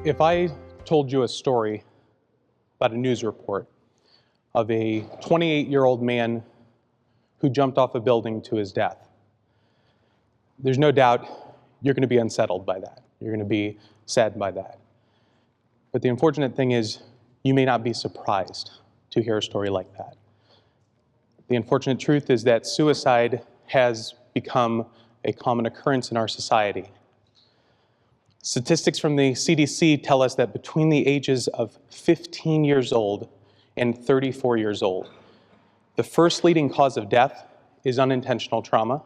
If I told you a story about a news report of a 28-year-old man who jumped off a building to his death, there's no doubt you're going to be unsettled by that. You're going to be saddened by that. But the unfortunate thing is, you may not be surprised to hear a story like that. The unfortunate truth is that suicide has become a common occurrence in our society. Statistics from the CDC tell us that between the ages of 15 years old and 34 years old, the first leading cause of death is unintentional trauma,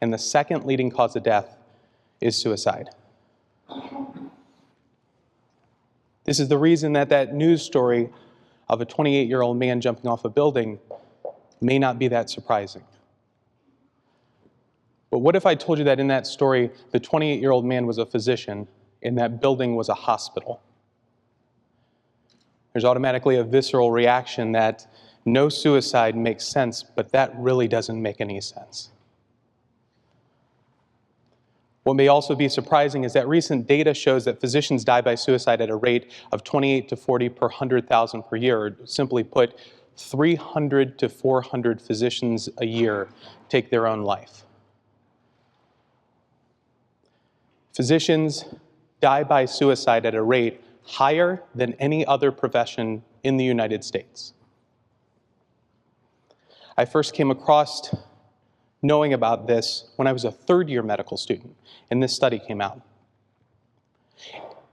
and the second leading cause of death is suicide. This is the reason that that news story of a 28-year-old man jumping off a building may not be that surprising. But what if I told you that in that story, the 28-year-old man was a physician and that building was a hospital? There's automatically a visceral reaction that no suicide makes sense, but that really doesn't make any sense. What may also be surprising is that recent data shows that physicians die by suicide at a rate of 28 to 40 per 100,000 per year. Or simply put, 300 to 400 physicians a year take their own life. Physicians die by suicide at a rate higher than any other profession in the United States. I first came across knowing about this when I was a third-year medical student, and this study came out.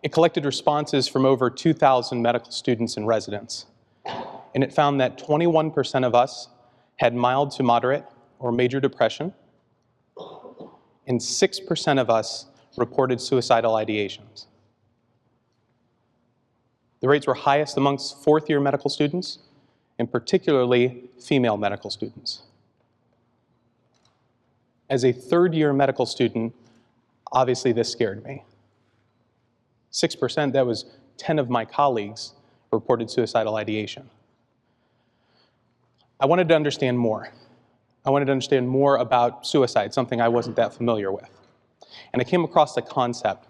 It collected responses from over 2,000 medical students and residents, and it found that 21% of us had mild to moderate or major depression, and 6% of us reported suicidal ideations. The rates were highest amongst fourth-year medical students, and particularly female medical students. As a third-year medical student, obviously this scared me. 6%, that was 10 of my colleagues reported suicidal ideation. I wanted to understand more. I wanted to understand more about suicide, something I wasn't that familiar with. And I came across a concept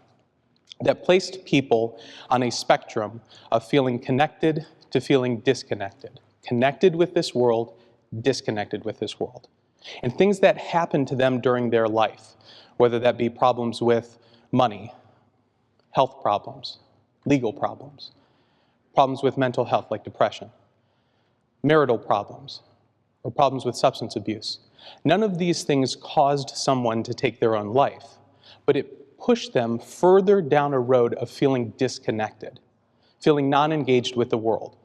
that placed people on a spectrum of feeling connected to feeling disconnected. Connected with this world, disconnected with this world. And things that happen to them during their life, whether that be problems with money, health problems, legal problems, problems with mental health like depression, marital problems, or problems with substance abuse. None of these things caused someone to take their own life, but it pushed them further down a road of feeling disconnected, feeling non-engaged with the world,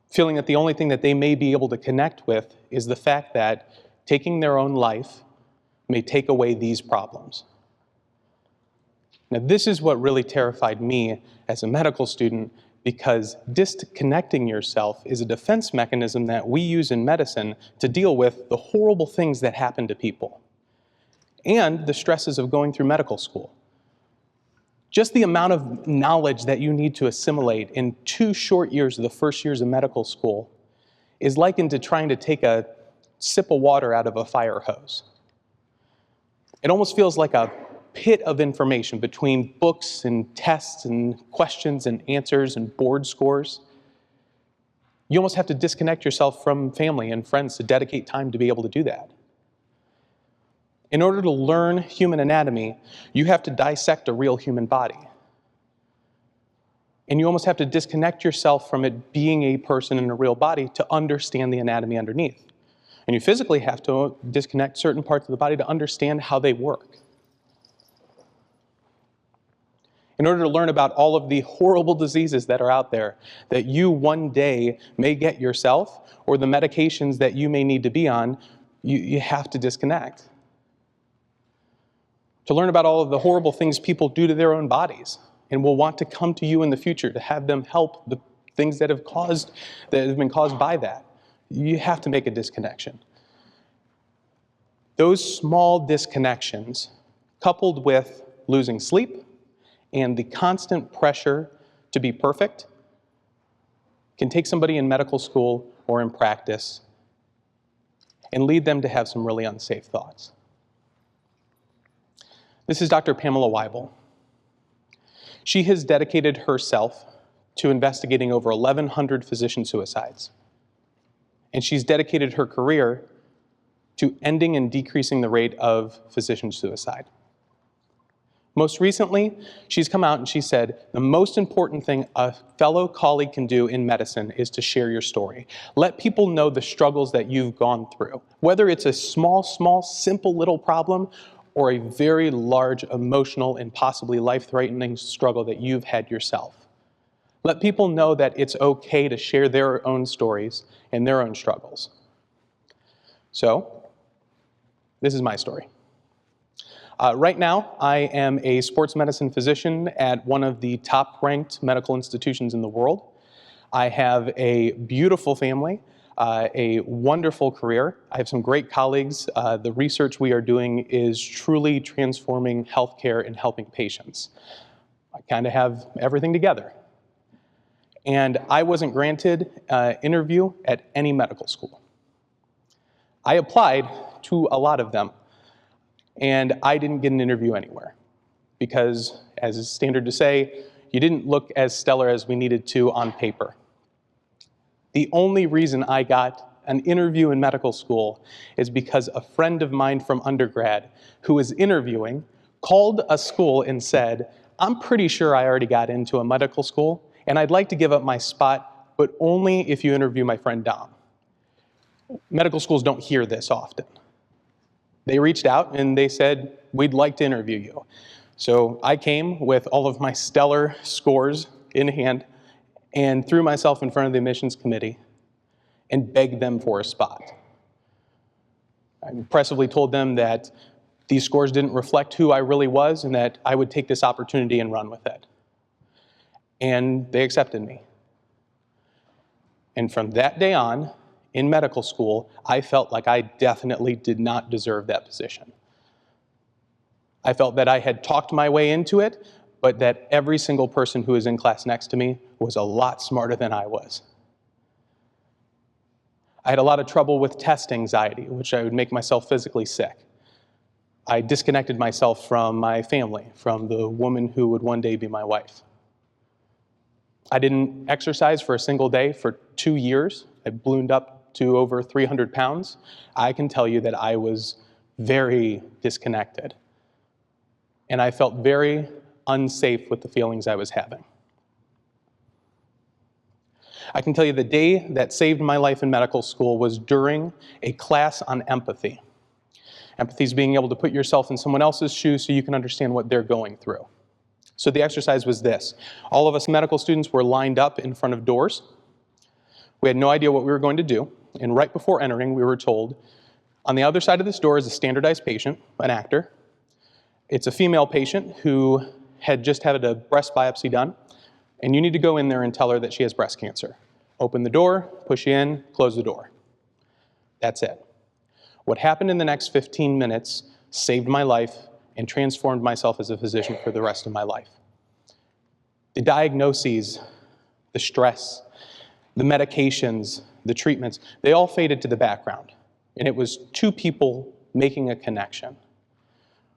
feeling that the only thing that they may be able to connect with is the fact that taking their own life may take away these problems. Now, this is what really terrified me as a medical student, because disconnecting yourself is a defense mechanism that we use in medicine to deal with the horrible things that happen to people and the stresses of going through medical school. Just the amount of knowledge that you need to assimilate in 2 short years of the first years of medical school is likened to trying to take a sip of water out of a fire hose. It almost feels like a pit of information between books and tests and questions and answers and board scores. You almost have to disconnect yourself from family and friends to dedicate time to be able to do that. In order to learn human anatomy, you have to dissect a real human body. And you almost have to disconnect yourself from it being a person in a real body to understand the anatomy underneath. And you physically have to disconnect certain parts of the body to understand how they work. In order to learn about all of the horrible diseases that are out there that you one day may get yourself, or the medications that you may need to be on, you have to disconnect. To learn about all of the horrible things people do to their own bodies and will want to come to you in the future to have them help the things that have been caused by that. You have to make a disconnection. Those small disconnections, coupled with losing sleep and the constant pressure to be perfect, can take somebody in medical school or in practice and lead them to have some really unsafe thoughts. This is Dr. Pamela Weibel. She has dedicated herself to investigating over 1,100 physician suicides. And she's dedicated her career to ending and decreasing the rate of physician suicide. Most recently, she's come out and she said, the most important thing a fellow colleague can do in medicine is to share your story. Let people know the struggles that you've gone through, whether it's a small, simple little problem or a very large emotional and possibly life-threatening struggle that you've had yourself. Let people know that it's okay to share their own stories and their own struggles. So, this is my story. Right now, I am a sports medicine physician at one of the top-ranked medical institutions in the world. I have a beautiful family, a wonderful career. I have some great colleagues. The research we are doing is truly transforming healthcare and helping patients. I kind of have everything together. And I wasn't granted an interview at any medical school. I applied to a lot of them. And I didn't get an interview anywhere because, as is standard to say, you didn't look as stellar as we needed to on paper. The only reason I got an interview in medical school is because a friend of mine from undergrad who was interviewing called a school and said, I'm pretty sure I already got into a medical school and I'd like to give up my spot, but only if you interview my friend Dom. Medical schools don't hear this often. They reached out and they said, we'd like to interview you. So I came with all of my stellar scores in hand and threw myself in front of the admissions committee and begged them for a spot. I impressively told them that these scores didn't reflect who I really was and that I would take this opportunity and run with it. And they accepted me. And from that day on, in medical school, I felt like I definitely did not deserve that position. I felt that I had talked my way into it, but that every single person who was in class next to me was a lot smarter than I was. I had a lot of trouble with test anxiety, which I would make myself physically sick. I disconnected myself from my family, from the woman who would one day be my wife. I didn't exercise for a single day for 2 years. I ballooned up to over 300 pounds. I can tell you that I was very disconnected. And I felt very unsafe with the feelings I was having. I can tell you the day that saved my life in medical school was during a class on empathy. Empathy is being able to put yourself in someone else's shoes so you can understand what they're going through. So the exercise was this. All of us medical students were lined up in front of doors. We had no idea what we were going to do. And right before entering, we were told, on the other side of this door is a standardized patient, an actor. It's a female patient who had just had a breast biopsy done, and you need to go in there and tell her that she has breast cancer. Open the door, push you in, close the door. That's it. What happened in the next 15 minutes saved my life and transformed myself as a physician for the rest of my life. The diagnoses, the stress, the medications, the treatments, they all faded to the background. And it was two people making a connection.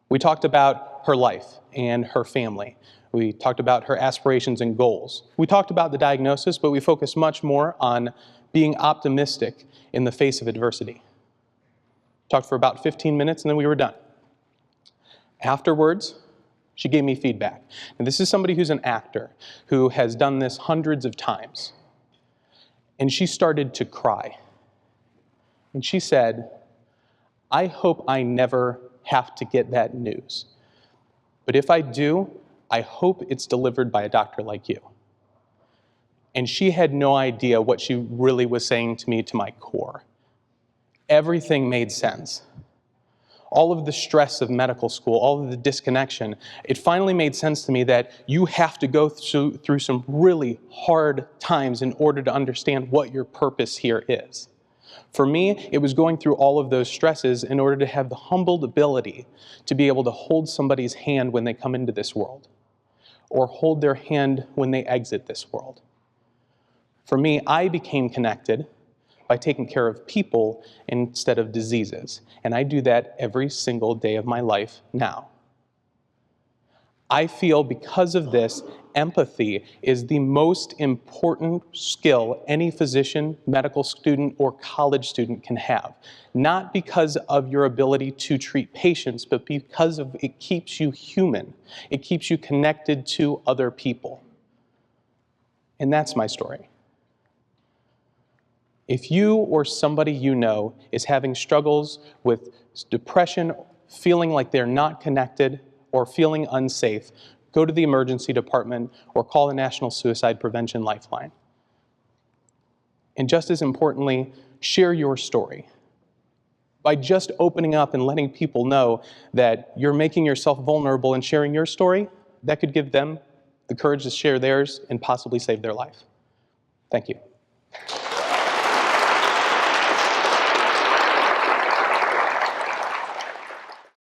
We talked about her life and her family. We talked about her aspirations and goals. We talked about the diagnosis, but we focused much more on being optimistic in the face of adversity. Talked for about 15 minutes and then we were done. Afterwards, she gave me feedback. And this is somebody who's an actor who has done this hundreds of times. And she started to cry. And she said, I hope I never have to get that news. But if I do, I hope it's delivered by a doctor like you. And she had no idea what she really was saying to me to my core. Everything made sense. All of the stress of medical school, all of the disconnection, it finally made sense to me that you have to go through some really hard times in order to understand what your purpose here is. For me, it was going through all of those stresses in order to have the humbled ability to be able to hold somebody's hand when they come into this world, or hold their hand when they exit this world. For me, I became connected by taking care of people instead of diseases. And I do that every single day of my life now. I feel because of this, empathy is the most important skill any physician, medical student, or college student can have. Not because of your ability to treat patients, but because of it keeps you human. It keeps you connected to other people. And that's my story. If you or somebody you know is having struggles with depression, feeling like they're not connected, or feeling unsafe, go to the emergency department or call the National Suicide Prevention Lifeline. And just as importantly, share your story. By just opening up and letting people know that you're making yourself vulnerable and sharing your story, that could give them the courage to share theirs and possibly save their life. Thank you.